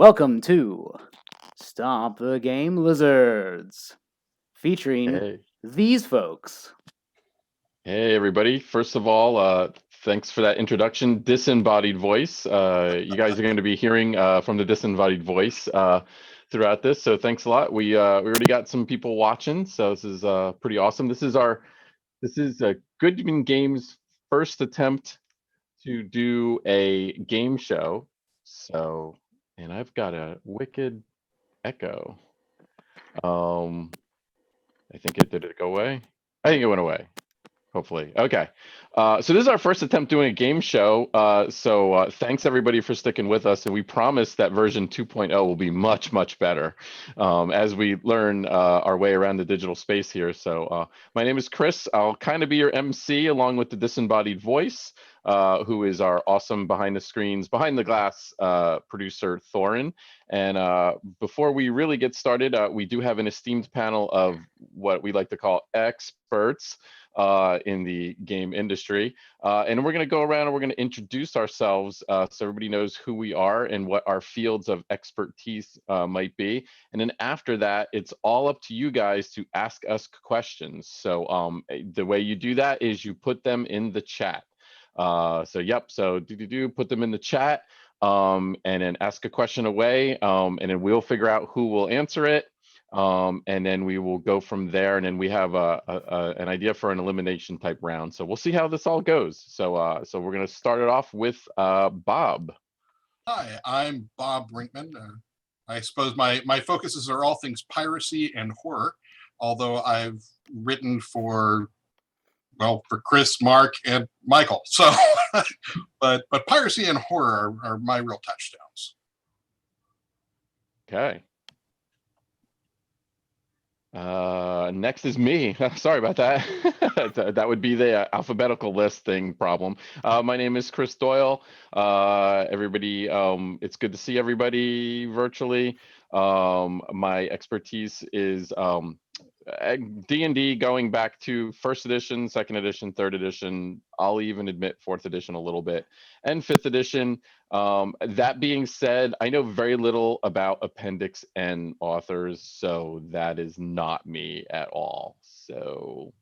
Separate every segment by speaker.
Speaker 1: Welcome to Stomp the Game Lizards, featuring
Speaker 2: Hey,
Speaker 1: these folks.
Speaker 2: hey, everybody. First of all, thanks for that introduction, disembodied voice. You guys are going to be hearing from the disembodied voice throughout this, so thanks a lot. We already got some people watching, so this is pretty awesome. This is Goodman Games' first attempt to do a game show. So, and I've got a wicked echo. I think did it go away? I think it went away. Hopefully. Okay. So this is our first attempt doing a game show. So thanks everybody for sticking with us. And we promise that version 2.0 will be much, much better as we learn our way around the digital space here. So my name is Chris. I'll kind of be your MC along with the disembodied voice, who is our awesome behind the screens, behind the glass producer, Thorin. And before we really get started, we do have an esteemed panel of what we like to call experts in the game industry. And we're going to go around and we're going to introduce ourselves so everybody knows who we are and what our fields of expertise might be. And then after that, it's all up to you guys to ask us questions. So the way you do that is you put them in the chat. So put them in the chat and then ask a question away, and then we'll figure out who will answer it. And then we will go from there, and then we have an idea for an elimination type round. So we'll see how this all goes. So we're going to start it off with Bob.
Speaker 3: Hi, I'm Bob Brinkman. I suppose my focuses are all things piracy and horror, although I've written for Chris, Mark, and Michael. So, but piracy and horror are my real touchdowns.
Speaker 2: Okay. Next is me. Sorry about that. That would be the alphabetical listing problem. My name is Chris Doyle. Everybody, it's good to see everybody virtually. My expertise is D&D going back to first edition, second edition, third edition. I'll even admit fourth edition a little bit, and fifth edition. That being said, I know very little about appendix and authors, so that is not me at all. So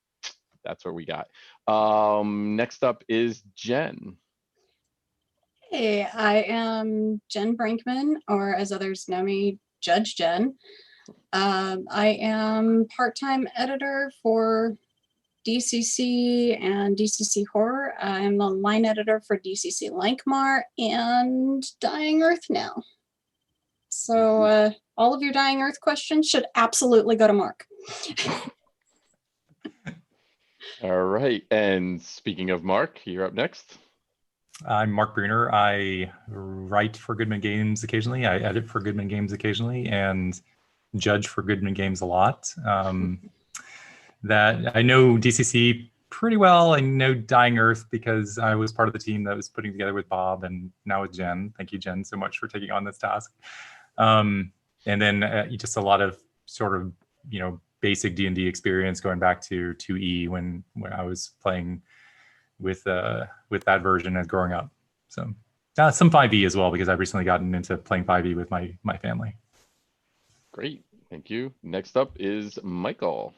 Speaker 2: that's what we got. Next up is Jen.
Speaker 4: Hey, I am Jen Brinkman, or as others know me, Judge Jen. I am part-time editor for DCC and DCC Horror. I'm the line editor for DCC Lankmar and Dying Earth now. So all of your Dying Earth questions should absolutely go to Mark.
Speaker 2: All right, and speaking of Mark, you're up next.
Speaker 5: I'm Mark Bruner. I write for Goodman Games occasionally. I edit for Goodman Games occasionally, and judge for Goodman Games a lot. That I know DCC pretty well. I know Dying Earth because I was part of the team that was putting together with Bob and now with Jen. Thank you, Jen, so much for taking on this task. And then just a lot of sort of, basic D&D experience going back to 2E when I was playing with that version as growing up. So some 5e as well, because I've recently gotten into playing 5e with my family.
Speaker 2: Great, thank you. Next up is Michael.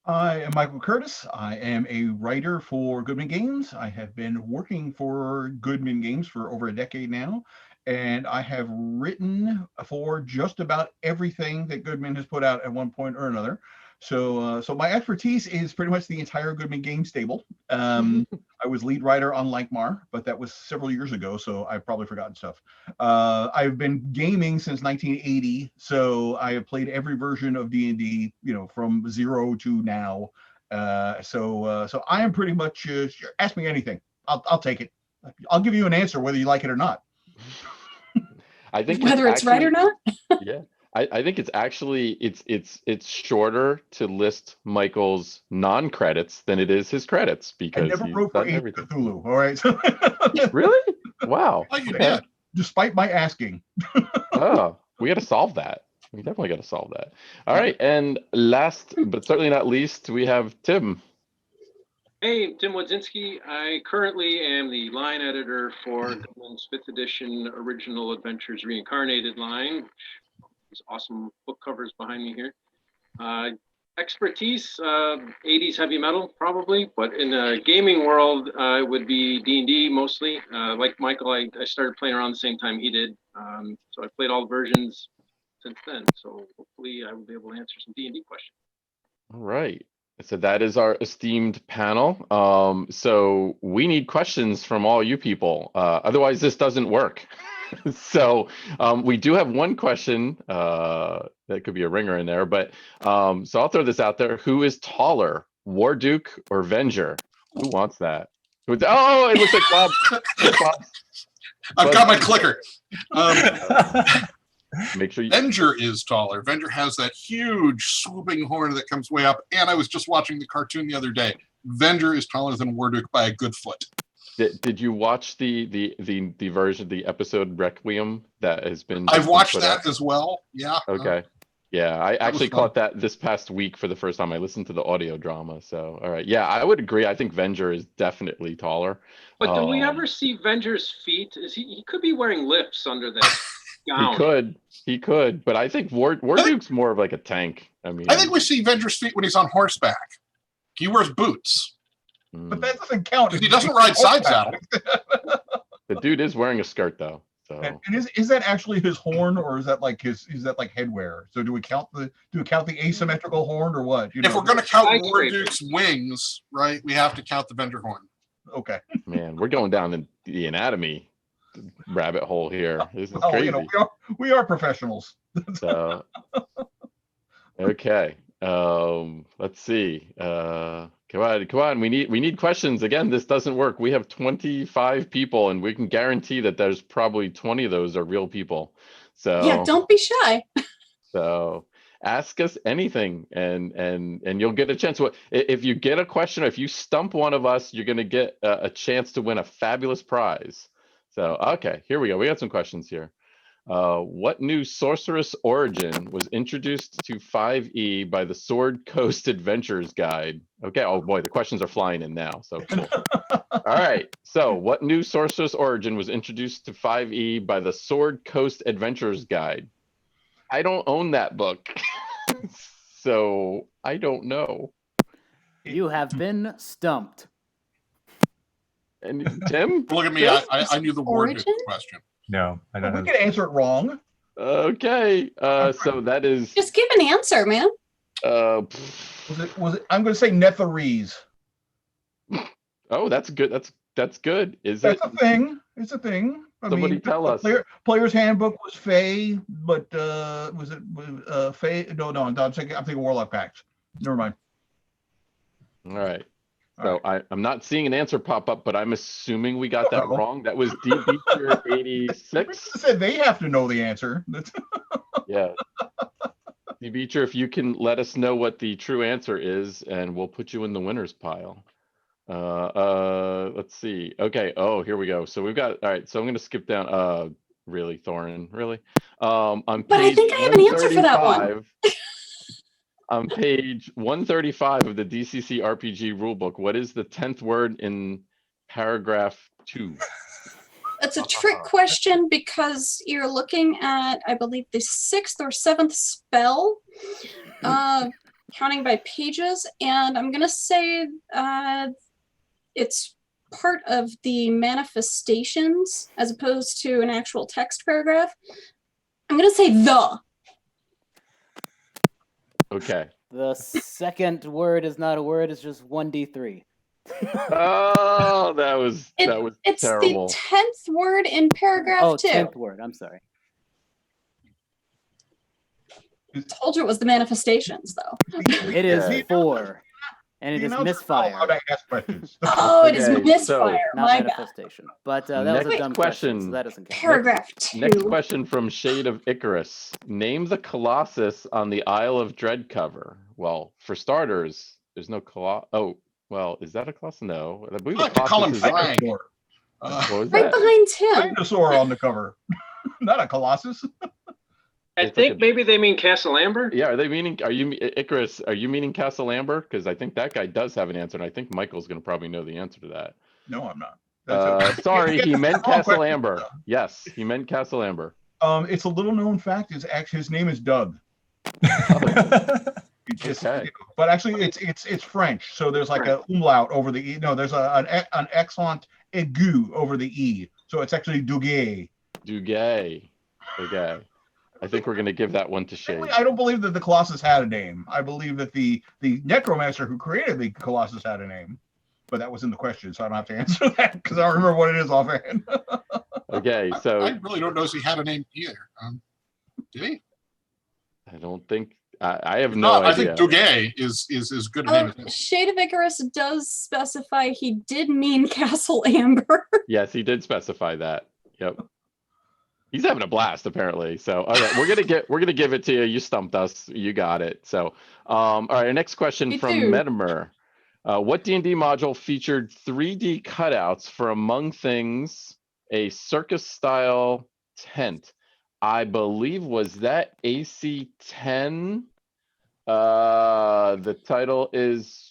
Speaker 6: I am Michael Curtis. I am a writer for Goodman Games. I have been working for Goodman Games for over a decade now, and I have written for just about everything that Goodman has put out at one point or another. So my expertise is pretty much the entire Goodman Games stable. I was lead writer on Lankmar, but that was several years ago, so I've probably forgotten stuff. I've been gaming since 1980, so I have played every version of D&D, from 0 to now. So I am pretty much, ask me anything. I'll take it. I'll give you an answer whether you like it or not.
Speaker 2: I think
Speaker 4: whether it's right or not.
Speaker 2: Yeah. I think it's actually it's shorter to list Michael's non-credits than it is his credits, because
Speaker 6: I never wrote for Cthulhu. All right.
Speaker 2: Really? Wow.
Speaker 3: Oh, you did.
Speaker 6: Despite my asking.
Speaker 2: Oh, we got to solve that. We definitely got to solve that. All right, and last but certainly not least, we have Tim.
Speaker 7: Hey, Tim Wodzinski. I currently am the line editor for Goodman's 5th edition Original Adventures Reincarnated line. These awesome book covers behind me here. Expertise, 80s heavy metal, probably, but in the gaming world, it would be D&D mostly. Like Michael, I started playing around the same time he did, so I played all the versions since then. So hopefully I will be able to answer some D&D questions.
Speaker 2: All right. So that is our esteemed panel. So we need questions from all you people. Otherwise, this doesn't work. So we do have one question that could be a ringer in there, but so I'll throw this out there. Who is taller, Warduke or Venger? Who wants that? Oh, it looks like Bob.
Speaker 3: I've got my clicker.
Speaker 2: Make sure you.
Speaker 3: Venger is taller. Venger has that huge swooping horn that comes way up. And I was just watching the cartoon the other day. Venger is taller than Warduke by a good foot.
Speaker 2: Did you watch the version, the episode Requiem that has been?
Speaker 3: I've watched
Speaker 2: put
Speaker 3: that
Speaker 2: out?
Speaker 3: as well. Yeah.
Speaker 2: Okay. Yeah, I actually
Speaker 3: fun.
Speaker 2: caught that this past week for the first time. I listened to the audio drama. So, all right. Yeah, I would agree. I think Venger is definitely taller.
Speaker 7: But do we ever see Venger's feet? He could be wearing lips under that gown.
Speaker 2: He could, but I think Warduke's more of like a tank. I mean,
Speaker 3: I think we see Venger's feet when he's on horseback. He wears boots.
Speaker 6: But that doesn't count.
Speaker 3: He doesn't ride side saddle.
Speaker 2: The dude is wearing a skirt though. So
Speaker 6: And is that actually his horn, or is that like headwear? So do we count the asymmetrical horn, or what?
Speaker 3: If we're going to count Warduke's wings, right, we have to count the Venger horn.
Speaker 6: Okay.
Speaker 2: Man, we're going down the anatomy rabbit hole here. This is
Speaker 6: Oh,
Speaker 2: crazy.
Speaker 6: We are professionals.
Speaker 2: So, okay. Let's see. Come on. We need questions. Again, this doesn't work. We have 25 people, and we can guarantee that there's probably 20 of those are real people. So
Speaker 4: Yeah, don't be shy.
Speaker 2: So ask us anything, and you'll get a chance. If you get a question, or if you stump one of us, you're gonna get a chance to win a fabulous prize. So okay, here we go. We got some questions here. What new sorceress origin was introduced to 5e by the Sword Coast Adventures Guide? Okay, oh boy, the questions are flying in now, so cool. All right, so what new sorceress origin was introduced to 5e by the Sword Coast Adventures Guide? I don't own that book, so I don't know.
Speaker 1: You have been stumped.
Speaker 2: And Tim?
Speaker 3: Look at me, I knew the Warduke question.
Speaker 5: No, I don't know.
Speaker 6: We could answer it wrong.
Speaker 2: Okay, so that is.
Speaker 4: Just give an answer, man.
Speaker 6: Was it? I'm going to say Netherese.
Speaker 2: Oh, that's good. That's good. Is
Speaker 6: That's
Speaker 2: it?
Speaker 6: a thing. It's a thing.
Speaker 2: Somebody tell us.
Speaker 6: Player's Handbook was Fae, but was it Fae? No, I'm thinking Warlock Pact. Never mind.
Speaker 2: All right. So I'm not seeing an answer pop up, but I'm assuming we got that wrong. That was D Beecher 86.
Speaker 6: Said they have to know the answer.
Speaker 2: Yeah. D Beecher, if you can let us know what the true answer is, and we'll put you in the winners pile. Let's see. Okay. Oh, here we go. So we've got. All right. So I'm going to skip down. Really, Thorin? Really? On
Speaker 4: But I think I have an answer for that one.
Speaker 2: On page 135 of the DCC RPG rulebook, what is the 10th word in paragraph 2?
Speaker 4: That's a trick question because you're looking at, I believe, the 6th or 7th spell, counting by pages, and I'm going to say it's part of the manifestations as opposed to an actual text paragraph. I'm going to say the.
Speaker 2: Okay.
Speaker 1: The second word is not a word, it's just 1d3.
Speaker 2: Oh, that was
Speaker 4: it's
Speaker 2: terrible.
Speaker 4: It's the 10th word in paragraph 2.
Speaker 1: 10th word, I'm sorry.
Speaker 4: Told you it was the manifestations, though.
Speaker 1: It is 4. And it is misfire.
Speaker 4: Oh, it is
Speaker 2: Okay,
Speaker 4: misfire.
Speaker 1: Not
Speaker 4: My bad.
Speaker 1: manifestation. But that was a
Speaker 2: Next
Speaker 1: dumb
Speaker 2: question.
Speaker 1: so that doesn't count.
Speaker 4: Paragraph 2.
Speaker 2: Next question from Shade of Icarus. Name the Colossus on the Isle of Dread cover. Well, for starters, there's no Colossus. Oh, well, is that a Colossus? No. I believe
Speaker 3: I like to call him
Speaker 2: Colossus is-
Speaker 3: Frank.
Speaker 2: What was
Speaker 4: Right
Speaker 2: that?
Speaker 4: behind Tim.
Speaker 6: Dinosaur on the cover. Not a Colossus.
Speaker 7: I
Speaker 2: It's like
Speaker 7: think maybe they mean Castle Amber.
Speaker 2: Yeah, are you Icarus? Are you meaning Castle Amber? Because I think that guy does have an answer, and I think Michael's going to probably know the answer to that.
Speaker 6: No, I'm not.
Speaker 2: Sorry, he meant
Speaker 6: wrong
Speaker 2: Castle
Speaker 6: question.
Speaker 2: Amber. Yes, he meant Castle Amber.
Speaker 6: It's a little known fact. Is actually his name is Doug. Just,
Speaker 2: Okay.
Speaker 6: but actually, it's French. So there's like a umlaut over the e. No, there's an accent aigu over the e. So it's actually Duguay.
Speaker 2: Duguay. Okay. I think we're going to give that one to Shade.
Speaker 6: I don't believe that the Colossus had a name. I believe that the necromancer who created the Colossus had a name, but that was in the question, so I don't have to answer that because I don't remember what it is offhand.
Speaker 2: Okay, so
Speaker 3: I really don't know if he had a name either. Did he?
Speaker 2: I don't think I have
Speaker 3: If
Speaker 2: no
Speaker 3: not, I
Speaker 2: idea.
Speaker 3: think Duguay is as good a name as this.
Speaker 4: Shade of Icarus does specify he did mean Castle Amber.
Speaker 2: Yes, he did specify that. Yep. He's having a blast apparently. So all right, we're gonna give it to you. You stumped us. You got it. So all right, our next question
Speaker 4: Me
Speaker 2: from
Speaker 4: too.
Speaker 2: Metimer. What D&D module featured 3D cutouts for, among things, a circus style tent? I believe was that AC-10. The title is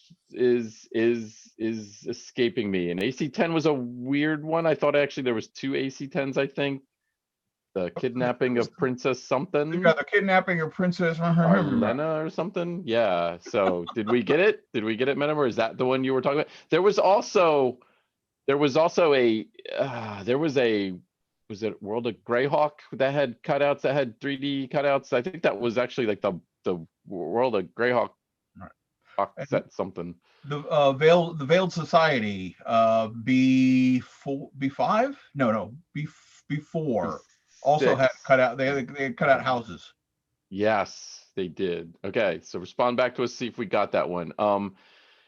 Speaker 2: escaping me. And AC-10 was a weird one. I thought actually there was 2 AC-10s, I think. The kidnapping of Princess something.
Speaker 6: You got the kidnapping of Princess
Speaker 2: Arlena or something. Yeah. So did we get it? Did we get it, Menem? Or is that the one you were talking about? There was also a was it World of Greyhawk that had cutouts that had 3D cutouts? I think that was actually like the World of Greyhawk set something.
Speaker 6: The Veiled Society, B5? No, B4 also had cut out. They had cut out houses.
Speaker 2: Yes, they did. Okay, so respond back to us, see if we got that one.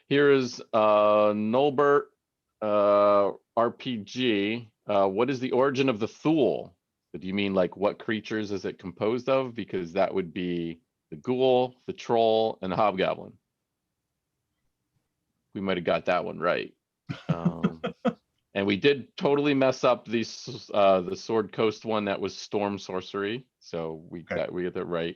Speaker 2: Here is Nolbert RPG. What is the origin of the Thule? Do you mean like what creatures is it composed of? Because that would be the ghoul, the troll, and the hobgoblin. We might have got that one right. And we did totally mess up the Sword Coast one that was Storm Sorcery. So we get that right.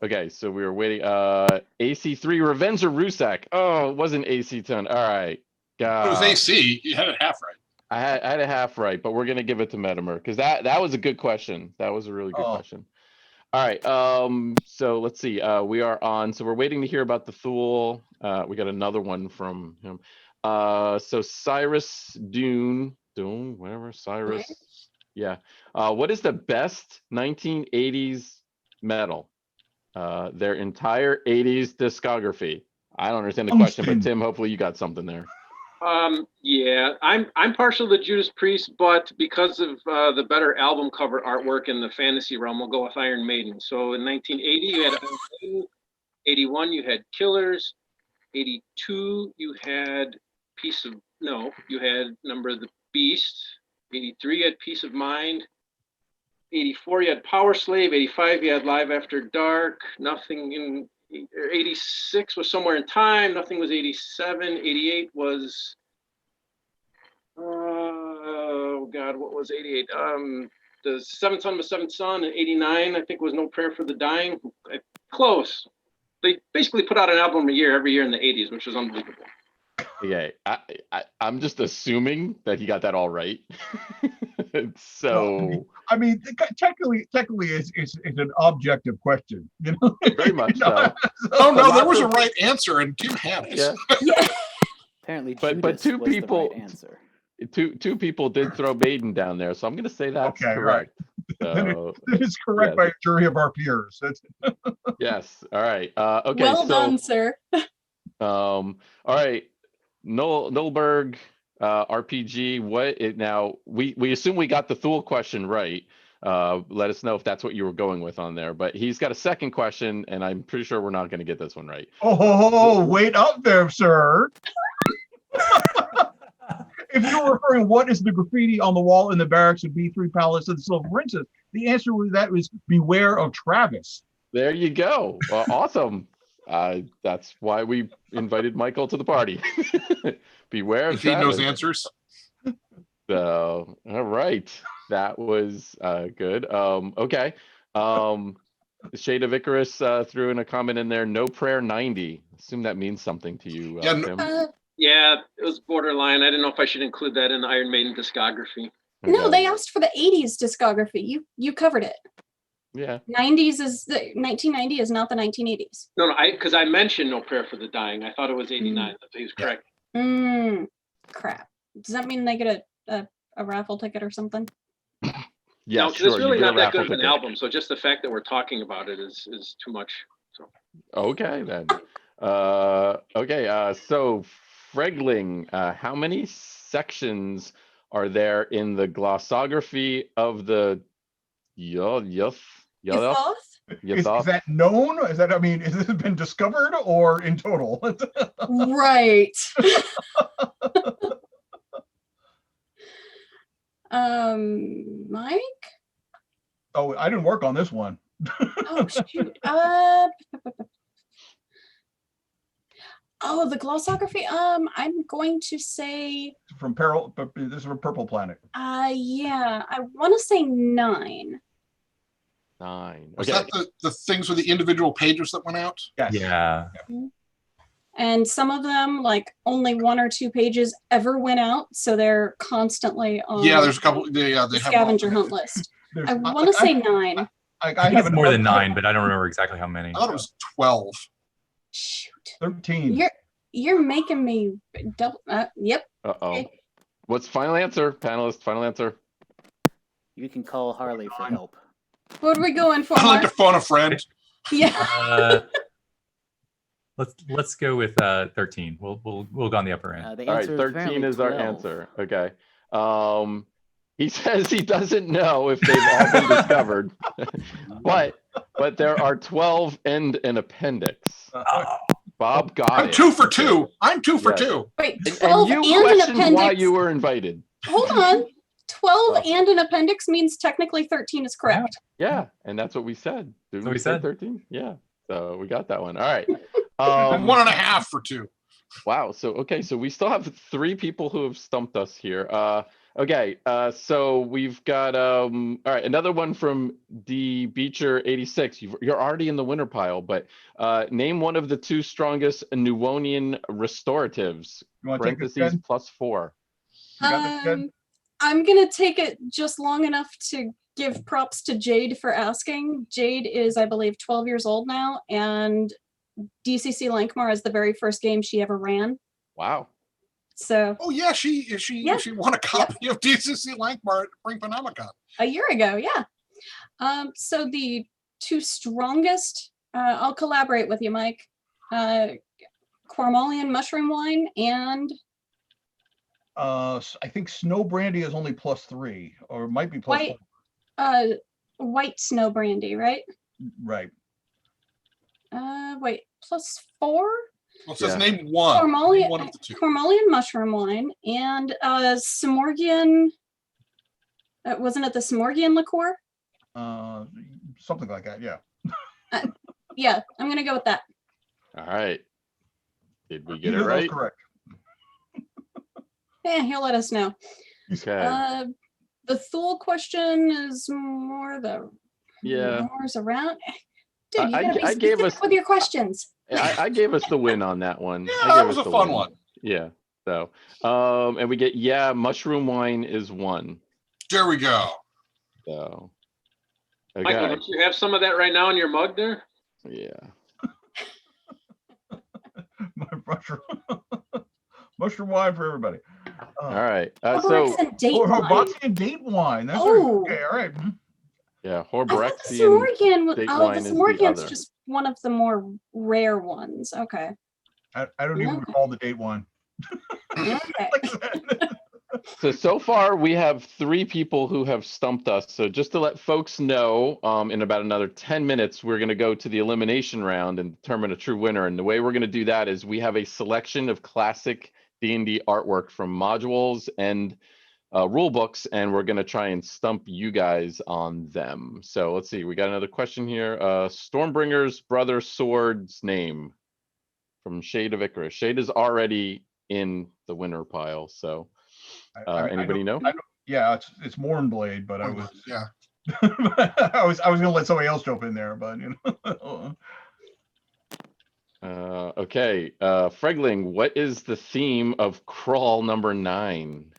Speaker 2: Okay, so we were waiting. AC3 Revenger Rusak. Oh, it wasn't AC10. All right.
Speaker 3: It was AC. You had it half right.
Speaker 2: I had a half right, but we're gonna give it to Metimer because that was a good question. That was a really good question. All right. So let's see. We are on. So we're waiting to hear about the Thule. We got another one from him. So Cyrus Dune, whatever, Cyrus. Yeah. What is the best 1980s metal? Their entire 80s discography. I don't understand the question, but Tim, hopefully you got something there.
Speaker 7: Yeah, I'm partial to Judas Priest, but because of the better album cover artwork in the fantasy realm, we'll go with Iron Maiden. So in 1980, you had Iron Maiden. 81, you had Killers. 82, you had you had Number of the Beast. 83, you had Peace of Mind. 84, you had Power Slave. 85, you had Live After Dark. Nothing in 86 was Somewhere in Time. Nothing was 87. 88 was oh god, what was 88? The Seventh Son of a Seventh Son. And 89, I think, was No Prayer for the Dying. Close. They basically put out an album every year in the 80s, which was unbelievable.
Speaker 2: Yeah, I'm just assuming that he got that all right. So
Speaker 6: I mean, technically, it's an objective question, you know.
Speaker 2: Very much so.
Speaker 3: Oh no, there was a right answer, and Tim had it.
Speaker 2: Yeah.
Speaker 1: Apparently,
Speaker 2: But
Speaker 1: Judas
Speaker 2: two
Speaker 1: was the
Speaker 2: people-
Speaker 1: right answer.
Speaker 2: Two people did throw Maiden down there, so I'm going to say that's correct. So,
Speaker 6: That is correct by a jury of our peers. That's
Speaker 2: yes. All right. Okay.
Speaker 4: Well done, sir.
Speaker 2: All right. Nolberg RPG. Now we assume we got the Thule question right. Let us know if that's what you were going with on there. But he's got a second question, and I'm pretty sure we're not going to get this one right.
Speaker 6: Oh, wait up there, sir. If you're referring, what is the graffiti on the wall in the barracks of B3 Palace of the Silver Princess? The answer to that was beware of Travis.
Speaker 2: There you go. Well, awesome. That's why we invited Michael to the party. Beware of
Speaker 3: He knows
Speaker 2: Travis.
Speaker 3: answers.
Speaker 2: So, all right. that was good. Okay. Shade of Icarus threw in a comment in there. No prayer 90. Assume that means something to you,
Speaker 3: Yeah,
Speaker 2: Tim.
Speaker 7: Yeah, it was borderline. I didn't know if I should include that in the Iron Maiden discography.
Speaker 4: No,
Speaker 2: Okay.
Speaker 4: they asked for the 80s discography. You covered it.
Speaker 2: Yeah.
Speaker 4: 90s is the 1990 is not the 1980s.
Speaker 7: No, because I mentioned No Prayer for the Dying. I thought it was 89. He was correct.
Speaker 4: Crap. Does that mean they get a raffle ticket or something?
Speaker 2: Yeah,
Speaker 7: No, 'cause
Speaker 2: sure.
Speaker 7: it's really
Speaker 2: you get a
Speaker 7: not that good
Speaker 2: raffle
Speaker 7: of an
Speaker 2: ticket.
Speaker 7: album. So just the fact that we're talking about it is too much. So
Speaker 2: Okay, then. Okay, so Fregling, how many sections are there in the glossography of the Yoth?
Speaker 4: Yothoth?
Speaker 6: Is that known? Is that, I mean, has this been discovered or in total?
Speaker 4: Right. Mike?
Speaker 6: Oh, I didn't work on this one.
Speaker 4: Oh shoot. Oh, the glossography. I'm going to say.
Speaker 6: From Peril, but this is from Purple Planet.
Speaker 4: Yeah, I want to say 9.
Speaker 2: 9.
Speaker 3: Was
Speaker 2: Okay.
Speaker 3: that the things with the individual pages that went out?
Speaker 6: Yes.
Speaker 5: Yeah.
Speaker 4: And some of them, like only 1 or 2 pages ever went out, so they're constantly on.
Speaker 3: Yeah, there's a couple. They
Speaker 4: the
Speaker 3: have
Speaker 4: scavenger hunt list.
Speaker 6: There's-
Speaker 4: I want to say 9.
Speaker 6: I
Speaker 5: It's
Speaker 6: have
Speaker 5: more than
Speaker 6: another-
Speaker 5: 9, but I don't remember exactly how many.
Speaker 3: I thought it was 12.
Speaker 4: Shoot.
Speaker 6: 13.
Speaker 4: You're making me double. Yep.
Speaker 2: Uh-oh.
Speaker 4: Okay.
Speaker 2: What's final answer, panelist? Final answer?
Speaker 1: You can call Harley for help.
Speaker 4: What are we going for?
Speaker 3: I like to
Speaker 4: Mark?
Speaker 3: phone a friend.
Speaker 4: Yeah.
Speaker 5: Let's go with 13. We'll go on the upper end.
Speaker 1: The
Speaker 2: All right,
Speaker 1: answer
Speaker 2: 13
Speaker 1: apparently
Speaker 2: is our
Speaker 1: 12.
Speaker 2: answer. Okay. He says he doesn't know if they've all been discovered, but there are 12 end and appendix. Bob got
Speaker 3: I'm
Speaker 2: it.
Speaker 3: 2 for
Speaker 2: Okay.
Speaker 3: 2. I'm 2 for
Speaker 2: Yes.
Speaker 3: 2.
Speaker 4: Wait,
Speaker 2: And
Speaker 4: 12
Speaker 2: you
Speaker 4: and an
Speaker 2: questioned
Speaker 4: appendix.
Speaker 2: why you were invited.
Speaker 4: Hold on. 12
Speaker 2: Oh.
Speaker 4: and an appendix means technically 13 is correct.
Speaker 2: Yeah, and that's what we said. Did
Speaker 5: So
Speaker 2: we
Speaker 5: we
Speaker 2: say
Speaker 5: said.
Speaker 2: 13? Yeah. So we got that one. All right.
Speaker 3: I'm 1.5 for 2.
Speaker 2: Wow. So okay, so we still have 3 people who have stumped us here. Okay, so we've got all right, another one from D Beecher 86. You're already in the winner pile, but name one of the 2 strongest Newonian restoratives.
Speaker 6: You want to take this,
Speaker 2: Parentheses
Speaker 6: Jen?
Speaker 2: +4.
Speaker 6: You got this, Jen?
Speaker 4: I'm going to take it just long enough to give props to Jade for asking. Jade is, I believe, 12 years old now, and DCC Lankmar is the very first game she ever ran.
Speaker 2: Wow.
Speaker 4: So
Speaker 3: Oh yeah, she
Speaker 4: Yeah.
Speaker 3: won a copy of DCC Lankmar at Brinkman.
Speaker 4: a year ago, yeah. So the 2 strongest, I'll collaborate with you, Mike. Cormalian mushroom wine and
Speaker 6: I think Snow Brandy is only +3, or it might be +4.
Speaker 4: white snow brandy, right?
Speaker 6: Right.
Speaker 4: Wait, +4?
Speaker 3: Well, it says
Speaker 2: Yeah.
Speaker 3: name one. Name
Speaker 4: Cormalian,
Speaker 3: one of the 2.
Speaker 4: Cormalian mushroom wine and Samorgian. Wasn't it the Samorgian liqueur?
Speaker 6: Something like that. Yeah.
Speaker 4: Yeah, I'm gonna go with that.
Speaker 2: All right. Did we get
Speaker 6: Either
Speaker 2: it
Speaker 6: of those
Speaker 2: right?
Speaker 6: correct.
Speaker 4: He'll let us know.
Speaker 2: Okay.
Speaker 4: The Thule question is more the
Speaker 2: Yeah.
Speaker 4: rumors around. Dude, you
Speaker 2: I
Speaker 4: gotta be
Speaker 2: gave
Speaker 4: specific
Speaker 2: us-
Speaker 4: with your questions.
Speaker 2: I gave us the win on that one.
Speaker 3: Yeah,
Speaker 2: I
Speaker 3: that
Speaker 2: gave
Speaker 3: was
Speaker 2: us
Speaker 3: a
Speaker 2: the
Speaker 3: fun
Speaker 2: win.
Speaker 3: one.
Speaker 2: Yeah. So, and we get, mushroom wine is 1.
Speaker 3: There we go.
Speaker 2: So,
Speaker 7: Michael,
Speaker 2: okay.
Speaker 7: don't you have some of that right now in your mug there?
Speaker 2: Yeah.
Speaker 6: Mushroom wine for everybody.
Speaker 2: All right.
Speaker 4: Horlicks and date wine.
Speaker 6: Horbotzian and date wine. That's
Speaker 4: Oh.
Speaker 6: okay. All right.
Speaker 2: Yeah.
Speaker 4: I thought the
Speaker 2: Horbrexy.
Speaker 4: Samorgian,
Speaker 2: date
Speaker 4: the
Speaker 2: wine is the
Speaker 4: Samorgian's
Speaker 2: other.
Speaker 4: just one of the more rare ones. Okay.
Speaker 6: I don't even
Speaker 4: Okay.
Speaker 6: recall the date wine.
Speaker 4: Okay.
Speaker 2: So far we have 3 people who have stumped us. So just to let folks know, in about another 10 minutes, we're going to go to the elimination round and determine a true winner. And the way we're going to do that is we have a selection of classic D&D artwork from modules and rule books, and we're going to try and stump you guys on them. So let's see. We got another question here. Stormbringer's brother sword's name from Shade of Icarus. Shade is already in the winner pile. So.
Speaker 6: I
Speaker 2: Anybody know?
Speaker 6: Yeah, it's Mornblade, but I was
Speaker 3: Yeah.
Speaker 6: I was gonna let somebody else jump in there, but you know.
Speaker 2: Okay, Fregling, what is the theme of crawl number 9?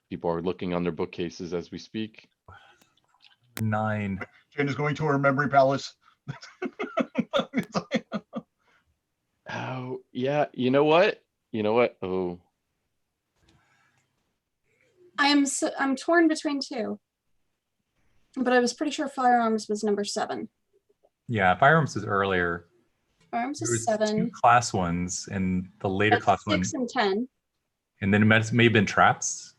Speaker 2: People are looking on their bookcases as we speak.
Speaker 5: 9.
Speaker 6: Jen is going to her memory palace.
Speaker 2: Oh, yeah. You know what? Oh,
Speaker 4: I'm torn between two, but I was pretty sure firearms was number 7.
Speaker 5: Yeah, firearms is earlier.
Speaker 4: Firearms
Speaker 5: There
Speaker 4: is
Speaker 5: was 2
Speaker 4: 7.
Speaker 5: class ones, and the later
Speaker 4: That's
Speaker 5: class
Speaker 4: 6
Speaker 5: one,
Speaker 4: and 10.
Speaker 5: and then it may have been traps.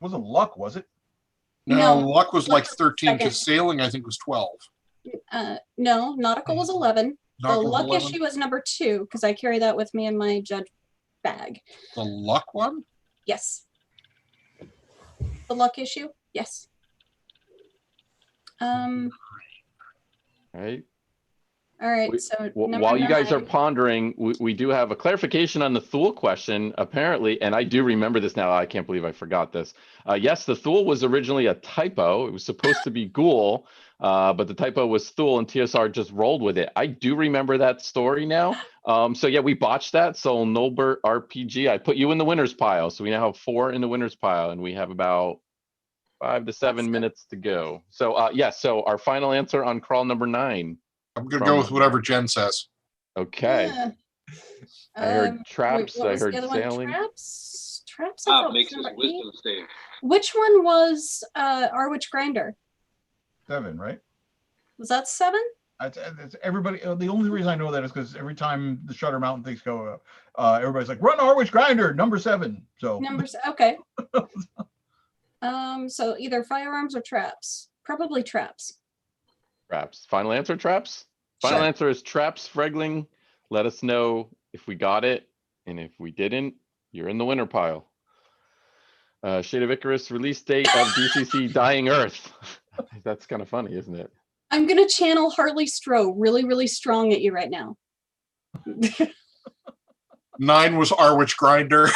Speaker 6: Wasn't luck, was it?
Speaker 3: No,
Speaker 4: No,
Speaker 3: luck was
Speaker 4: luck
Speaker 3: like
Speaker 4: was
Speaker 3: 13
Speaker 4: second.
Speaker 3: because sailing, I think, was 12.
Speaker 4: No, nautical was 11. The
Speaker 3: Nautical was
Speaker 4: luck
Speaker 3: 11.
Speaker 4: issue was number 2 because I carry that with me in my judge bag.
Speaker 3: The luck one?
Speaker 4: Yes. The luck issue? Yes.
Speaker 2: all right.
Speaker 4: All right.
Speaker 2: We-
Speaker 4: So
Speaker 2: While
Speaker 4: number
Speaker 2: you guys are
Speaker 4: 9.
Speaker 2: pondering, we do have a clarification on the Thule question, apparently, and I do remember this now. I can't believe I forgot this. Yes, the Thule was originally a typo. It was supposed to be Ghoul, but the typo was Thule, and TSR just rolled with it. I do remember that story now. So yeah, we botched that. So Nolbert RPG, I put you in the winners pile. So we now have 4 in the winners pile, and we have about 5 to 7
Speaker 4: good.
Speaker 2: minutes to go. So yes, so our final answer on crawl number 9.
Speaker 3: I'm going to go with whatever Jen says.
Speaker 2: Okay.
Speaker 4: Yeah.
Speaker 2: I heard traps,
Speaker 4: what
Speaker 2: I
Speaker 4: was
Speaker 2: heard
Speaker 4: the other one?
Speaker 2: sailing.
Speaker 4: Traps. I
Speaker 7: Bob
Speaker 4: thought
Speaker 7: makes
Speaker 4: was
Speaker 7: his
Speaker 4: number 8.
Speaker 7: wisdom save.
Speaker 4: Which one was our witch grinder?
Speaker 6: 7, right?
Speaker 4: Was that 7?
Speaker 6: That's everybody. The only reason I know that is because every time the Shutter Mountain things go, everybody's like, "Run Harwich Grinder, number 7." So
Speaker 4: Numbers. Okay. So either firearms or traps. Probably traps.
Speaker 2: Traps. Final answer, traps? Final
Speaker 4: Sure.
Speaker 2: answer is traps, Fregling. Let us know if we got it. And if we didn't, you're in the winner pile. Shade of Icarus release date of DCC Dying Earth. That's kind of funny, isn't it?
Speaker 4: I'm gonna channel Harley Stroh really, really strong at you right now.
Speaker 3: 9 was Arwich Grinder.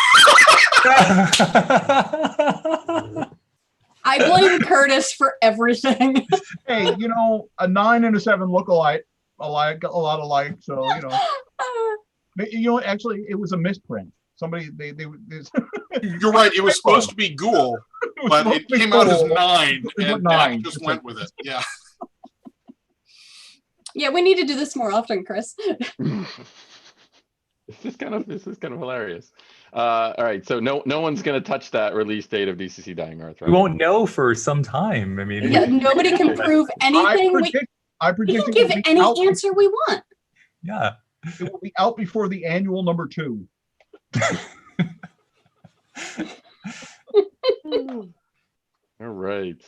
Speaker 4: I blame Curtis for everything.
Speaker 6: hey, you know, a 9 and a 7 look alike, a lot alike. So you know, actually, it was a misprint. Somebody they
Speaker 3: You're right. It was supposed to be Ghoul, but it came out as 9, and 9 just went with it. Yeah.
Speaker 4: Yeah, we need to do this more often, Chris.
Speaker 2: This is kind of hilarious. All right, so no one's gonna touch that release date of DCC Dying Earth, right?
Speaker 5: We won't know for some time. I mean,
Speaker 4: Yeah, nobody can prove anything. We
Speaker 6: predict
Speaker 4: can give any answer we want.
Speaker 5: yeah.
Speaker 6: It will be out before the annual number 2.
Speaker 2: All right.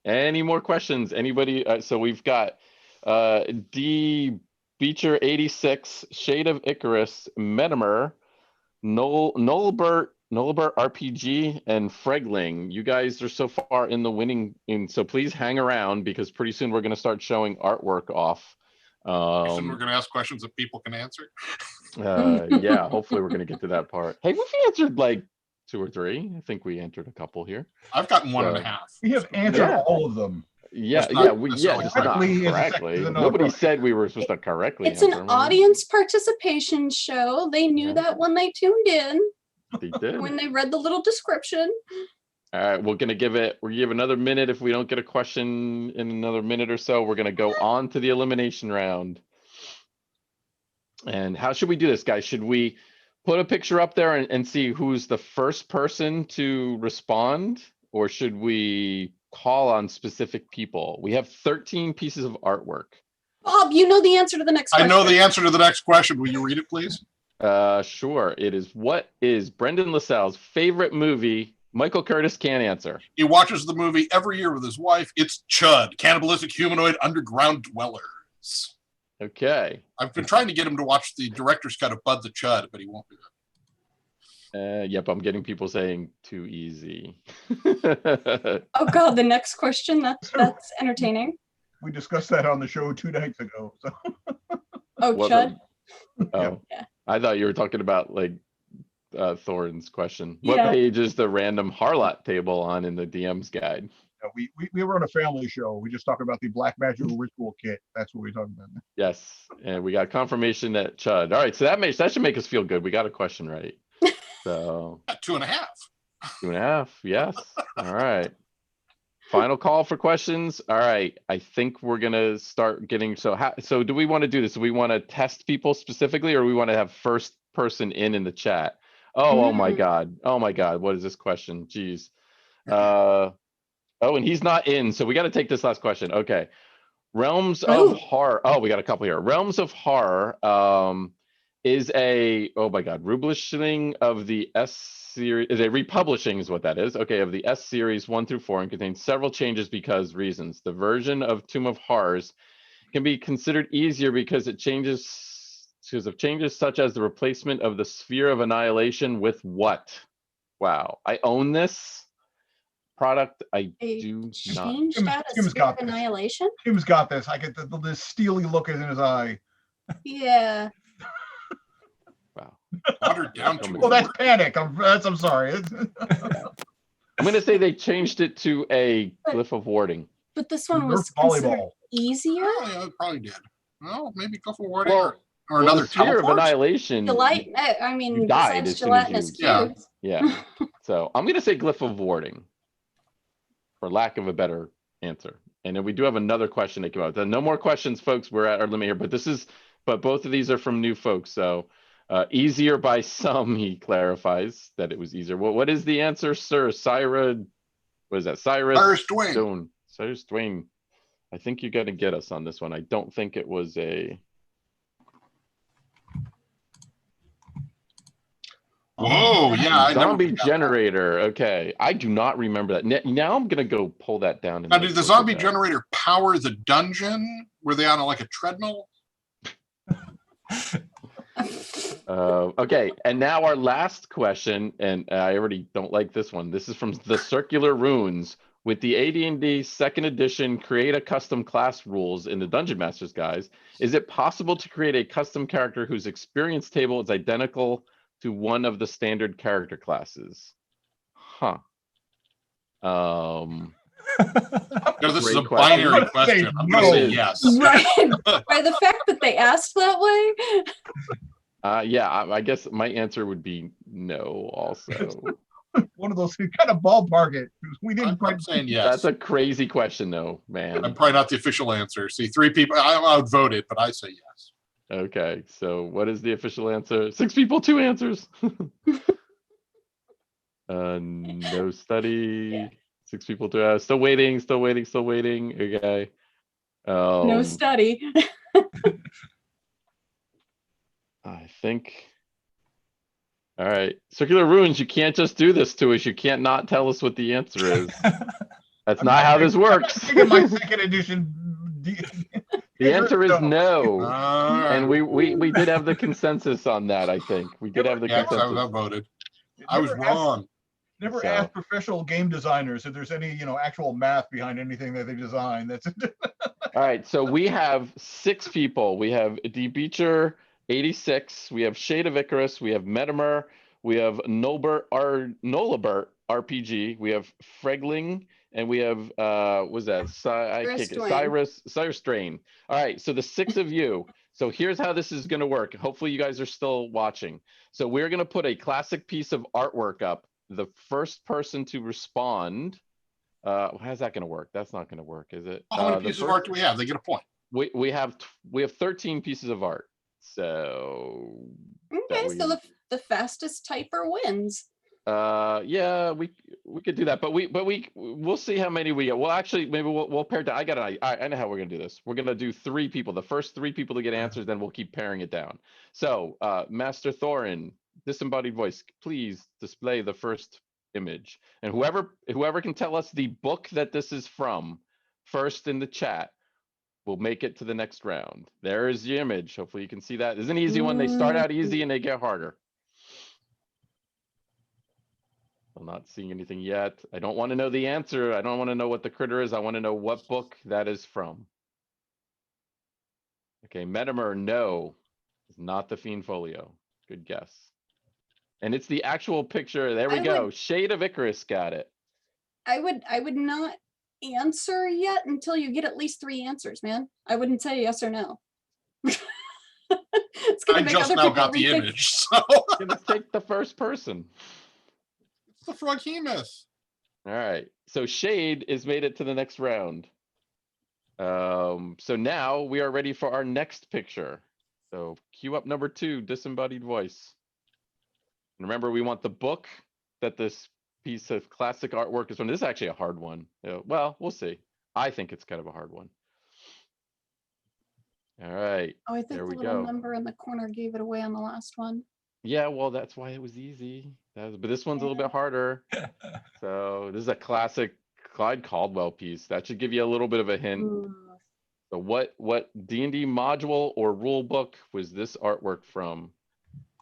Speaker 2: Any more questions? Anybody? So we've got D Beecher 86, Shade of Icarus, Metamer, Nolbert RPG, and Fregling. You guys are so far in the winning, so please hang around because pretty soon we're going to start showing artwork off.
Speaker 3: Soon we're going to ask questions that people can answer.
Speaker 2: Yeah, hopefully we're going to get to that part. Hey, we've answered like 2 or 3. I think we entered a couple here.
Speaker 3: I've gotten 1.5.
Speaker 6: We have answered
Speaker 2: Yeah.
Speaker 6: all of them.
Speaker 2: Yeah,
Speaker 3: Just not
Speaker 2: just
Speaker 3: necessarily
Speaker 2: not
Speaker 6: correctly.
Speaker 2: correctly.
Speaker 6: Is another
Speaker 2: Nobody
Speaker 6: question.
Speaker 2: said we were supposed to correctly
Speaker 4: It's an
Speaker 2: answer them, right?
Speaker 4: audience participation show. They knew
Speaker 2: Yeah.
Speaker 4: that when they tuned in,
Speaker 2: They did.
Speaker 4: when they read the little description.
Speaker 2: All right, we'll give another minute. If we don't get a question in another minute or so, we're gonna go on to the elimination round. And how should we do this, guys? Should we put a picture up there and see who's the first person to respond? Or should we call on specific people? We have 13 pieces of artwork.
Speaker 4: Bob, you know the answer to the next
Speaker 3: I
Speaker 4: question.
Speaker 3: know the answer to the next question. Will you read it, please?
Speaker 2: Sure. It is, what is Brendon Lasalle's favorite movie? Michael Curtis can't answer.
Speaker 3: He watches the movie every year with his wife. It's Chud, Cannibalistic Humanoid Underground Dwellers.
Speaker 2: Okay.
Speaker 3: I've been trying to get him to watch the director's cut of Bud the Chud, but he won't do it.
Speaker 2: Yep, I'm getting people saying too easy.
Speaker 4: Oh God, the next question. That's entertaining.
Speaker 6: We discussed that on the show 2 nights ago. So
Speaker 4: Oh,
Speaker 2: What
Speaker 4: Chud.
Speaker 2: Oh,
Speaker 4: Yeah.
Speaker 2: I thought you were talking about like Thorn's question. What
Speaker 4: Yeah.
Speaker 2: page is the random Harlot table on in the DM's guide?
Speaker 6: We run a family show. We just talk about the Black Magical Ritual Kit. That's what we talk about.
Speaker 2: Yes, and we got confirmation that Chud. All right, so that should make us feel good. We got a question right. So
Speaker 3: 2.5.
Speaker 2: 2.5. Yes. All right. Final call for questions. All right. I think we're gonna start getting so do we want to do this? Do we want to test people specifically, or we want to have first person in the chat? Oh my God. Oh my God. What is this question? Jeez. Oh, and he's not in, so we got to take this last question. Okay. Realms of Horror. Oh, we got a couple here. Realms of Horror is oh my God, republishing of the S series, is a republishing is what that is. Okay, of the S series 1 through 4 and contains several changes because reasons. The version of Tomb of Horrors can be considered easier because of changes such as the replacement of the Sphere of Annihilation with what? Wow, I own this product. I do not.
Speaker 4: Changed out a
Speaker 6: Tim's
Speaker 4: Sphere
Speaker 6: got
Speaker 4: of
Speaker 6: this.
Speaker 4: Annihilation?
Speaker 6: Tim's got this. I get this steely look in his eye.
Speaker 4: Yeah.
Speaker 2: Wow.
Speaker 3: Watered down to
Speaker 6: Well, that's panic. I'm sorry.
Speaker 2: I'm gonna say they changed it to a glyph of warding.
Speaker 4: But this one was
Speaker 6: Nerf
Speaker 4: considered
Speaker 6: volleyball.
Speaker 4: easier.
Speaker 3: Oh, yeah, it probably did. Well, maybe go for warding
Speaker 2: Well,
Speaker 3: or another
Speaker 2: the Sphere of
Speaker 3: teleport.
Speaker 2: Annihilation.
Speaker 4: I mean,
Speaker 2: you died
Speaker 4: besides
Speaker 2: as soon as
Speaker 4: gelatinous
Speaker 3: you- Yeah.
Speaker 4: cubes.
Speaker 2: Yeah. So I'm gonna say glyph of warding, for lack of a better answer. And then we do have another question that came out. No more questions, folks. We're at our limit here, but both of these are from new folks. So easier by some, he clarifies that it was easier. What is the answer, sir? What is that?
Speaker 3: Cyrus Dwayne.
Speaker 2: Stone. Cyrus Dwayne. I think you're gonna get us on this one. I don't think it was a.
Speaker 3: Whoa, yeah. I never
Speaker 2: Zombie
Speaker 3: forgot that.
Speaker 2: generator. Okay, I do not remember that. Now I'm gonna go pull that down.
Speaker 3: Now, did the zombie generator power the dungeon? Were they on like a treadmill?
Speaker 2: Okay, and now our last question, and I already don't like this one. This is from the Circular Runes. With the AD&D second edition, create a custom class rules in the Dungeon Masters guys. Is it possible to create a custom character whose experience table is identical to one of the standard character classes? Huh.
Speaker 3: No, this is
Speaker 2: Great
Speaker 3: a
Speaker 2: question.
Speaker 3: binary
Speaker 6: Let's
Speaker 3: question.
Speaker 6: say
Speaker 3: I'm gonna say
Speaker 2: no.
Speaker 3: yes.
Speaker 4: Right. By the fact that they asked that way.
Speaker 2: Yeah, I guess my answer would be no also.
Speaker 6: One of those kind of ballpark it. We didn't
Speaker 3: I'm
Speaker 6: quite.
Speaker 3: saying yes.
Speaker 2: That's a crazy question though, man.
Speaker 3: I'm probably not the official answer. See, 3 people. I would vote it, but I say yes.
Speaker 2: Okay, so what is the official answer? 6 people, 2 answers. No study. 6 people, 2. Still waiting. Okay.
Speaker 4: No study.
Speaker 2: I think. All right, Circular Runes. You can't just do this to us. You can't not tell us what the answer is. That's not how this works.
Speaker 6: Taking my second edition.
Speaker 2: The answer is no. And
Speaker 3: we
Speaker 2: we did have the consensus on that, I think. We did have the
Speaker 3: yes, I
Speaker 2: consensus.
Speaker 3: voted. I was
Speaker 6: Never asked-
Speaker 3: wrong.
Speaker 6: Never
Speaker 2: So-
Speaker 6: ask professional game designers if there's any, actual math behind anything that they design. That's
Speaker 2: All right, so we have 6 people. We have D Beecher 86. We have Shade of Icarus. We have Metimer. We have Nolabert RPG. We have Fregling, and we have what's that? Cyrus Strain. All right, so the 6 of you. So here's how this is going to work. Hopefully you guys are still watching. So we're going to put a classic piece of artwork up. The first person to respond. How's that going to work? That's not going to work, is it?
Speaker 3: How many pieces of art do we have? They get a point.
Speaker 2: We have 13 pieces of art. So
Speaker 4: Okay,
Speaker 2: we-
Speaker 4: so the fastest typer wins.
Speaker 2: yeah, we could do that, but we'll see how many we get. Well, actually, maybe we'll pair down. I know how we're gonna do this. We're gonna do 3 people. The first 3 people to get answers, then we'll keep pairing it down. So, Master Thorin, disembodied voice, please display the first image, and whoever can tell us the book that this is from first in the chat, we'll make it to the next round. There is the image. Hopefully you can see that. It's an easy one. They start out easy and they get harder. I'm not seeing anything yet. I don't want to know the answer. I don't want to know what the critter is. I want to know what book that is from. Okay, Metimer, no. It's not the Fiend Folio. Good guess. And it's the actual picture. There we
Speaker 4: I
Speaker 2: go.
Speaker 4: would-
Speaker 2: Shade of Icarus got it.
Speaker 4: I would not answer yet until you get at least 3 answers, man. I wouldn't say yes or no. It's gonna
Speaker 3: I
Speaker 4: make
Speaker 3: just
Speaker 4: other
Speaker 3: now
Speaker 4: people
Speaker 3: got the
Speaker 4: rethink.
Speaker 3: image, so
Speaker 2: Gonna take the first person.
Speaker 3: it's the Froghemus.
Speaker 2: All right. So Shade is made it to the next round. So now we are ready for our next picture. So cue up number 2, disembodied voice. And remember, we want the book that this piece of classic artwork is from. This is actually a hard one. Well, we'll see. I think it's kind of a hard one. All right.
Speaker 4: Oh, I think
Speaker 2: There
Speaker 4: the
Speaker 2: we
Speaker 4: little
Speaker 2: go.
Speaker 4: number in the corner gave it away on the last one.
Speaker 2: Yeah, well, that's why it was easy. But this one's a little bit harder. So this is a classic Clyde Caldwell piece. That should give you a little bit of a hint.
Speaker 4: Ooh.
Speaker 2: So what D&D module or rule book was this artwork from?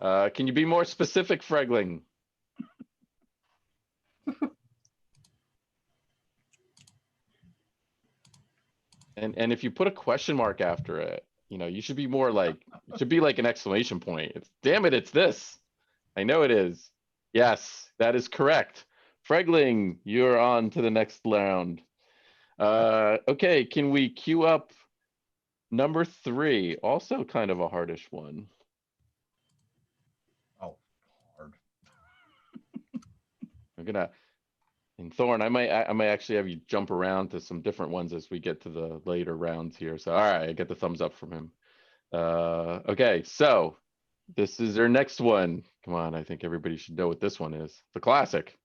Speaker 2: Can you be more specific, Fregling? And if you put a question mark after it, you know, you should be more like, it should be like an exclamation point. Damn it, it's this. I know it is. Yes, that is correct. Fregling, you're on to the next round. Okay, can we queue up number 3? Also kind of a hardish one.
Speaker 6: Oh, hard.
Speaker 2: I'm gonna, and Thorn, I might actually have you jump around to some different ones as we get to the later rounds here. So, all right, I get the thumbs up from him. Okay, so this is our next one. Come on, I think everybody should know what this one is. The classic.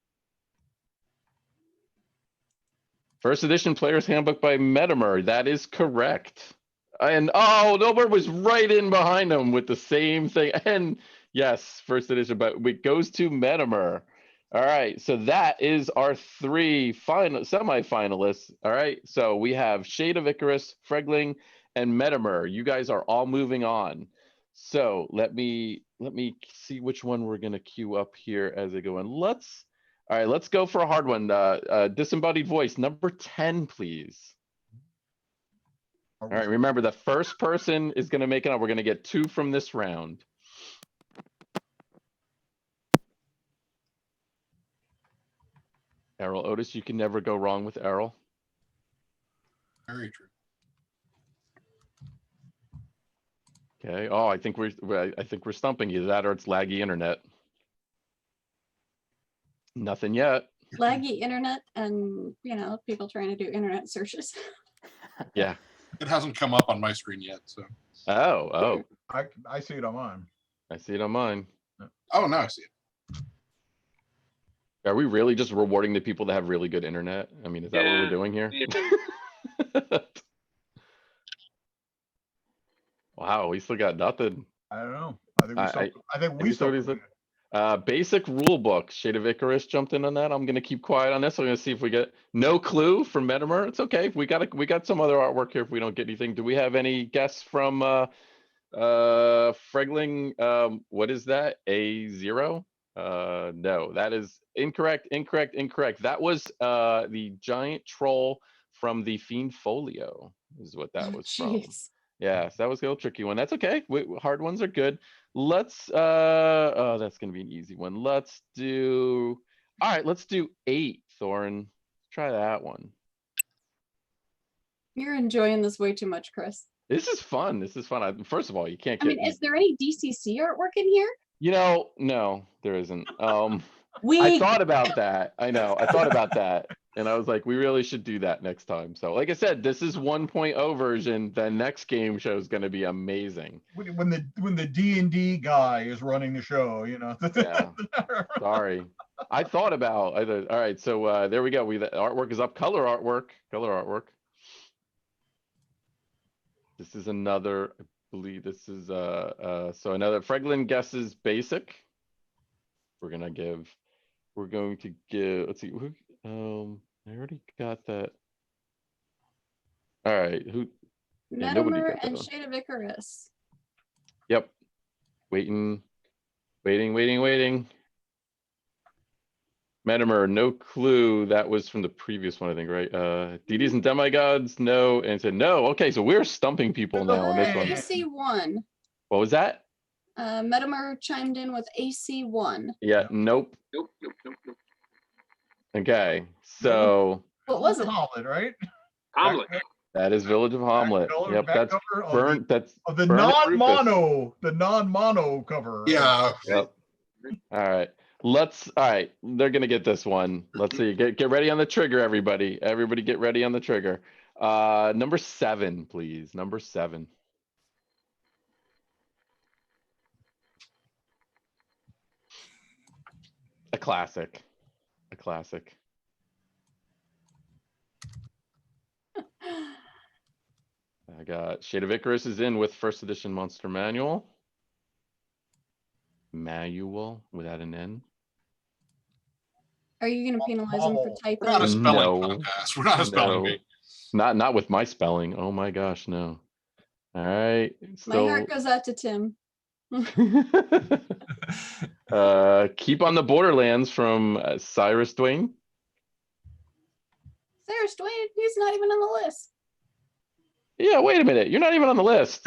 Speaker 2: First edition Player's Handbook by Metimer. That is correct. And oh, Norbert was right in behind him with the same thing. And yes, first edition, but it goes to Metimer. All right, so that is our 3 semi-finalists. All right, so we have Shade of Icarus, Fregling, and Metimer. You guys are all moving on. So let me see which one we're gonna queue up here as I go in. All right, let's go for a hard one. Disembodied voice, number 10, please. All right, remember the first person is gonna make it up. We're gonna get 2 from this round. Errol Otis, you can never go wrong with Errol.
Speaker 3: Very true.
Speaker 2: Okay. Oh, I think we're stumping you. That or it's laggy internet. Nothing yet.
Speaker 4: Laggy internet and, people trying to do internet searches.
Speaker 2: Yeah.
Speaker 3: It hasn't come up on my screen yet, so.
Speaker 2: Oh.
Speaker 6: I see it on mine.
Speaker 2: I see it on mine.
Speaker 3: Oh, now I see it.
Speaker 2: Are we really just rewarding the people that have really good internet? I mean, is that what we're
Speaker 7: Yeah.
Speaker 2: doing here?
Speaker 7: Yeah.
Speaker 2: Wow, we still got nothing.
Speaker 6: I don't know. I think
Speaker 2: I
Speaker 6: we
Speaker 2: think so,
Speaker 6: still.
Speaker 2: Basic rule book. Shade of Icarus jumped in on that. I'm gonna keep quiet on this. I'm gonna see if we get no clue from Metimer. It's okay. We got some other artwork here if we don't get anything. Do we have any guests from Fregling? What is that? A0? No, that is incorrect. That was the giant troll from the Fiend Folio, is what that was from.
Speaker 4: Jeez.
Speaker 2: Yeah, so that was a little tricky one. That's okay. Hard ones are good. Let's oh, that's gonna be an easy one. Let's do 8, Thorn. Try that one.
Speaker 4: You're enjoying this way too much, Chris.
Speaker 2: This is fun. First of all, you can't
Speaker 4: I
Speaker 2: get
Speaker 4: mean, is there any DCC artwork in here?
Speaker 2: no, there isn't. I
Speaker 4: We
Speaker 2: thought about that. I know. I thought about that. And I was like, we really should do that next time. So like I said, this is 1.0 version. The next game show is going to be amazing.
Speaker 6: When the D&D guy is running the show,
Speaker 2: Yeah. Sorry. I thought all right. So there we go. The artwork is up. Color artwork. This is another, I believe this is so another Fregling guesses basic. We're going to give, let's see, I already got that. All right, yeah, nobody
Speaker 4: Metimer
Speaker 2: got that
Speaker 4: and
Speaker 2: one.
Speaker 4: Shade of Icarus.
Speaker 2: Yep. Waiting. Metimer, no clue. That was from the previous one, I think, right? Deities and Demigods, no, and said no. Okay, so we're stumping people now on this one.
Speaker 4: DC1.
Speaker 2: What was that?
Speaker 4: Metamer chimed in with AC1.
Speaker 2: Yeah, nope.
Speaker 7: Nope, nope, nope, nope.
Speaker 2: Okay, so
Speaker 4: What was it?
Speaker 6: Hamlet, right?
Speaker 7: Omelet.
Speaker 2: that is Village of Hamlet. Yep, that's
Speaker 6: cover of
Speaker 2: burnt. That's
Speaker 6: of the
Speaker 2: Burn It Rufus.
Speaker 6: non-mono cover. right?
Speaker 3: Yeah.
Speaker 2: Yep. All right. All right. They're gonna get this one. Let's see. Get ready on the trigger, everybody. Everybody get ready on the trigger. Number 7, please. Number 7. A classic. A classic. I got Shade of Icarus is in with first edition Monster Manual. Manual without an N.
Speaker 4: Are you going to penalize him for
Speaker 3: We're not a
Speaker 4: typos?
Speaker 3: spelling
Speaker 2: No.
Speaker 3: contest. We're not a spelling
Speaker 2: No.
Speaker 3: bee.
Speaker 2: Not with my spelling. Oh my gosh, no. All right.
Speaker 4: My heart goes out to Tim.
Speaker 2: Keep on the Borderlands from Cyrus Dwayne.
Speaker 4: Sarah Dwayne, he's not even on the list.
Speaker 2: Yeah, wait a minute. You're not even on the list.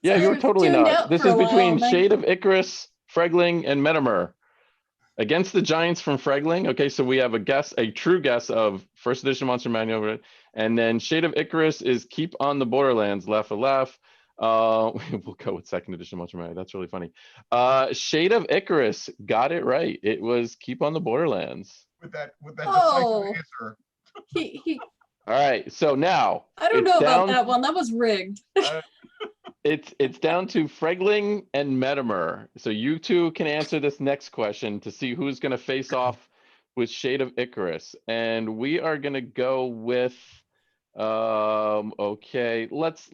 Speaker 2: Yeah, you're
Speaker 4: Cyrus
Speaker 2: totally
Speaker 4: tuned
Speaker 2: not.
Speaker 4: out
Speaker 2: This
Speaker 4: for
Speaker 2: is
Speaker 4: a while,
Speaker 2: between
Speaker 4: then-
Speaker 2: Shade of Icarus, Fregling, and Metamer. Against the Giants from Fregling. Okay, so we have a true guess of first edition Monster Manual, and then Shade of Icarus is Keep on the Borderlands. Laugh a laugh. We'll go with second edition Monster Manual. That's really funny. Shade of Icarus got it right. It was Keep on the Borderlands.
Speaker 6: With that
Speaker 4: Oh.
Speaker 6: decisive answer.
Speaker 4: He,
Speaker 2: All right, so now
Speaker 4: I don't
Speaker 2: it's
Speaker 4: know about
Speaker 2: down-
Speaker 4: that one. That was rigged.
Speaker 2: It's down to Fregling and Metamer. So you two can answer this next question to see who's going to face off with Shade of Icarus. And we are going to go with okay, let's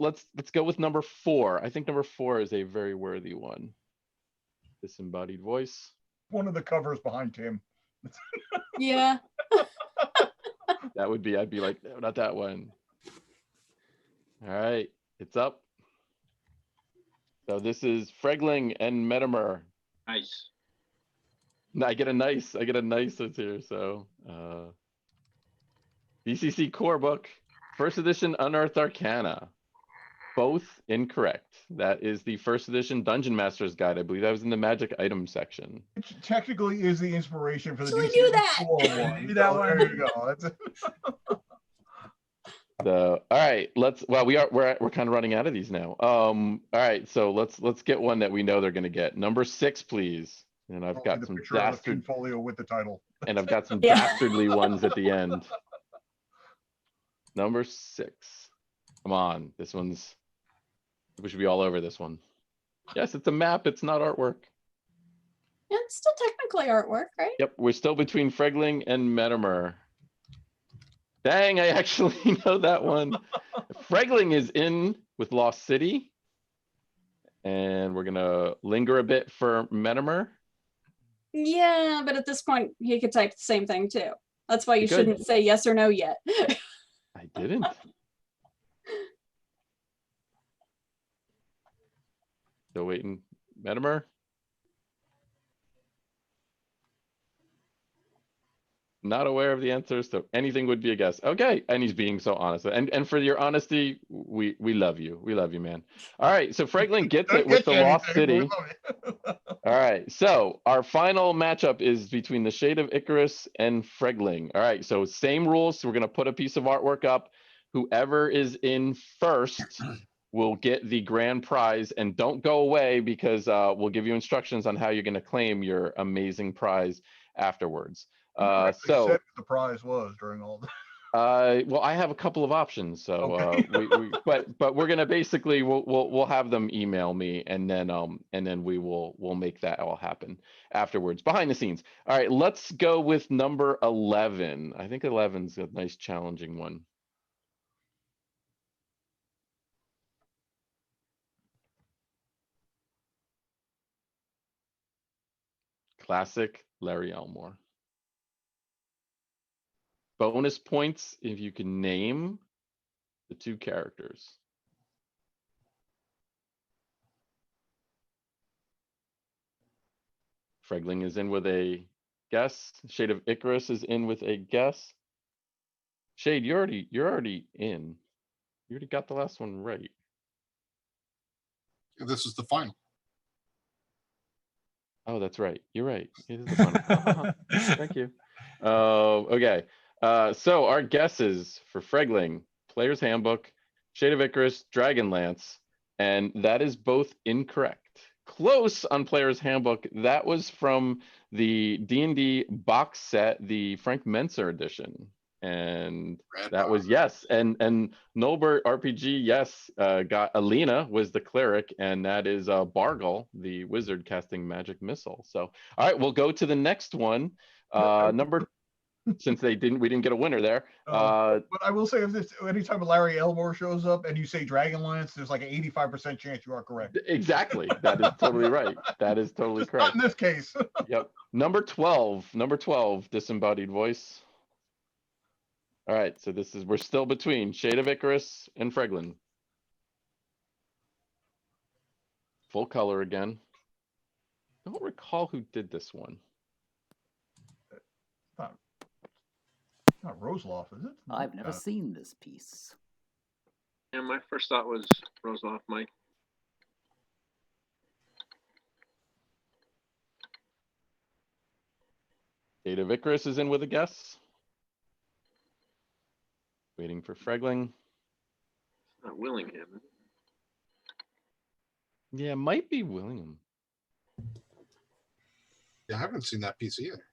Speaker 2: go with number 4. I think number 4 is a very worthy one. Disembodied voice.
Speaker 6: One of the covers behind Tim.
Speaker 4: Yeah.
Speaker 2: That would be, I'd be like, no, not that one. All right, it's up. So this is Fregling and Metamer.
Speaker 7: Nice.
Speaker 2: I get a nice that's here. So DCC core book, first edition Unearthed Arcana. Both incorrect. That is the first edition Dungeon Master's Guide. I believe that was in the magic item section.
Speaker 6: Which technically is the inspiration for the
Speaker 4: Actually
Speaker 6: DC
Speaker 4: knew that.
Speaker 6: 401.
Speaker 5: Knew that
Speaker 6: So
Speaker 5: one.
Speaker 6: There you go. That's
Speaker 2: So all right, we're kind of running out of these now. All right, so let's get one that we know they're gonna get. Number 6, please. And I've got
Speaker 6: the
Speaker 2: some
Speaker 6: picture of the
Speaker 2: dastard
Speaker 6: folio with the title.
Speaker 2: and I've got some
Speaker 4: Yeah.
Speaker 2: dastardly ones at the end. Number 6. Come on, this one's. We should be all over this one. Yes, it's a map. It's not artwork.
Speaker 4: Yeah, it's still technically artwork, right?
Speaker 2: Yep, we're still between Fregling and Metamer. Dang, I actually know that one. Fregling is in with Lost City. And we're gonna linger a bit for Metamer.
Speaker 4: Yeah, but at this point, he could type the same thing too. That's why you
Speaker 2: He could.
Speaker 4: shouldn't say yes or no yet.
Speaker 2: I didn't. Still waiting. Metamer? Not aware of the answers, so anything would be a guess. Okay, and he's being so honest. And for your honesty, we love you. We love you, man. All right, so Fregling gets it with the Lost City. All right, so our final matchup is between the Shade of Icarus and Fregling. All right, so same rules. So we're gonna put a piece of artwork up. Whoever is in first will get the grand prize, and don't go away because we'll give you instructions on how you're gonna claim your amazing prize afterwards.
Speaker 6: Said
Speaker 2: So
Speaker 6: what the prize was during all this.
Speaker 2: well, I have a couple of options, so
Speaker 6: Okay.
Speaker 2: but we're gonna basically we'll have them email me, and then we'll make that all happen afterwards behind the scenes. All right, let's go with number 11. I think 11's a nice challenging one. Classic Larry Elmore. Bonus points if you can name the 2 characters. Fregling is in with a guess. Shade of Icarus is in with a guess. Shade, you're already in. You already got the last one right.
Speaker 3: This is the final.
Speaker 2: Oh, that's right. You're right. It is the final. Thank you. Okay. So our guesses for Fregling, Player's Handbook, Shade of Icarus, Dragonlance, and that is both incorrect. Close on Player's Handbook. That was from the D&D box set, the Frank Menser edition. And that was yes. And Nolbert RPG, yes, got Alina was the cleric, and that is Bargle, the wizard casting magic missile. So all right, we'll go to the next one. Number since we didn't get a winner there.
Speaker 6: But I will say, if this anytime Larry Elmore shows up and you say Dragonlance, there's like an 85% chance you are correct.
Speaker 2: Exactly. That is totally right. That is totally
Speaker 6: Just
Speaker 2: correct.
Speaker 6: not in this case.
Speaker 2: Yep. Number 12, disembodied voice. All right, so we're still between Shade of Icarus and Freglin. Full color again. Don't recall who did this one.
Speaker 6: Not Roseloff, is it?
Speaker 1: I've never seen this piece.
Speaker 7: And my first thought was Roseloff, Mike.
Speaker 2: Shade of Icarus is in with a guess. Waiting for Fregling.
Speaker 7: Not Willingham.
Speaker 2: Yeah, might be William.
Speaker 3: Yeah, I haven't seen that piece either.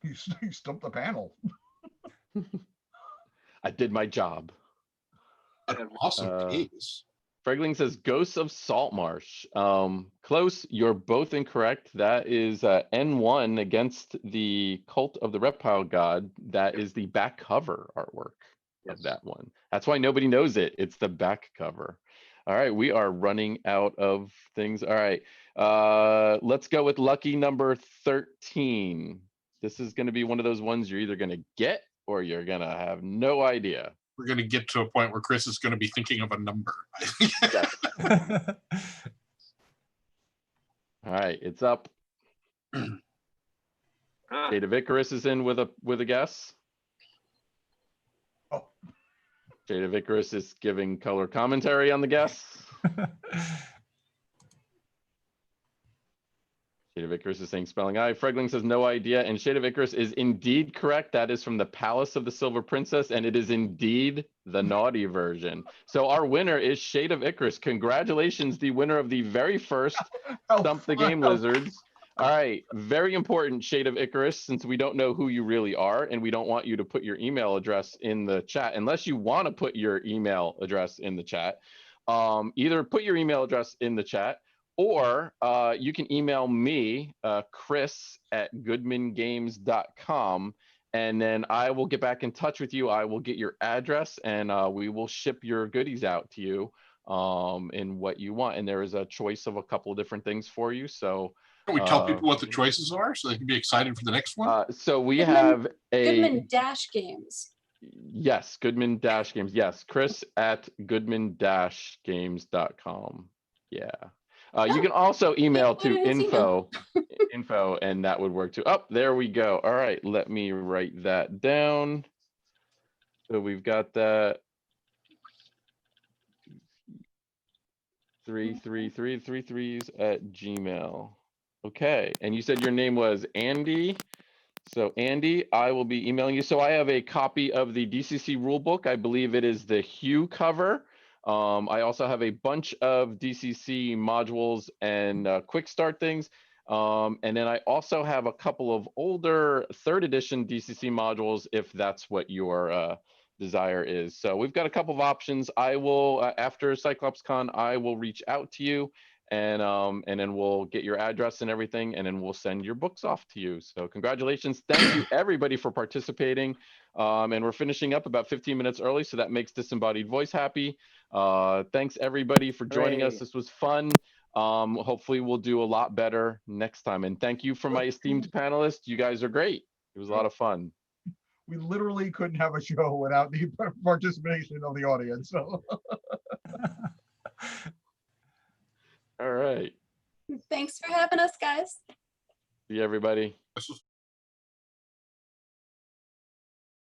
Speaker 6: You stumped the panel.
Speaker 2: I did my job.
Speaker 3: An awesome piece.
Speaker 2: Fregling says Ghosts of Saltmarsh. Close, you're both incorrect. That is N1 against the Cult of the Reptile God. That is the back cover artwork of that one. That's why nobody knows it. It's the back cover. All right, we are running out of things. All right, let's go with lucky number 13. This is going to be one of those ones you're either going to get or you're going to have no idea.
Speaker 3: We're going to get to a point where Chris is going to be thinking of a number.
Speaker 2: All right, it's up. Shade of Icarus is in with a guess.
Speaker 6: Oh.
Speaker 2: Shade of Icarus is giving color commentary on the guess. Shade of Icarus is saying spelling I. Fregling says no idea, and Shade of Icarus is indeed correct. That is from the Palace of the Silver Princess, and it is indeed the naughty version. So our winner is Shade of Icarus. Congratulations, the winner of the very first Stump the Game Lizards. All right, very important, Shade of Icarus, since we don't know who you really are, and we don't want you to put your email address in the chat, unless you want to put your email address in the chat. Either put your email address in the chat, or you can email me, Chris at goodmangames.com, and then I will get back in touch with you. I will get your address, and we will ship your goodies out to you in what you want. And there is a choice of a couple of different things for you. So
Speaker 3: can we tell people what the choices are so they can be excited for the next one?
Speaker 2: So we have a
Speaker 4: Goodman-Games.
Speaker 2: Yes, Goodman-Games. Yes, Chris at goodman-games.com. Yeah. You can also email to info, and that would work too. Oh, there we go. All right, let me write that down. So we've got that 33333s at Gmail. Okay, and you said your name was Andy. So Andy, I will be emailing you. So I have a copy of the DCC rulebook. I believe it is the Hue cover. I also have a bunch of DCC modules and quick start things. And then I also have a couple of older 3rd edition DCC modules, if that's what your desire is. So we've got a couple of options. I will, after Cyclops Con, I will reach out to you, and then we'll get your address and everything, and then we'll send your books off to you. So congratulations. Thank you everybody for participating. And we're finishing up about 15 minutes early, so that makes Disembodied Voice happy. Thanks everybody for joining us. This was fun. Hopefully we'll do a lot better next time. And thank you for my esteemed panelists. You guys are great. It was a lot of fun.
Speaker 6: We literally couldn't have a show without the participation of the audience. So.
Speaker 2: All right.
Speaker 4: Thanks for having us, guys.
Speaker 2: See you, everybody.
Speaker 3: This was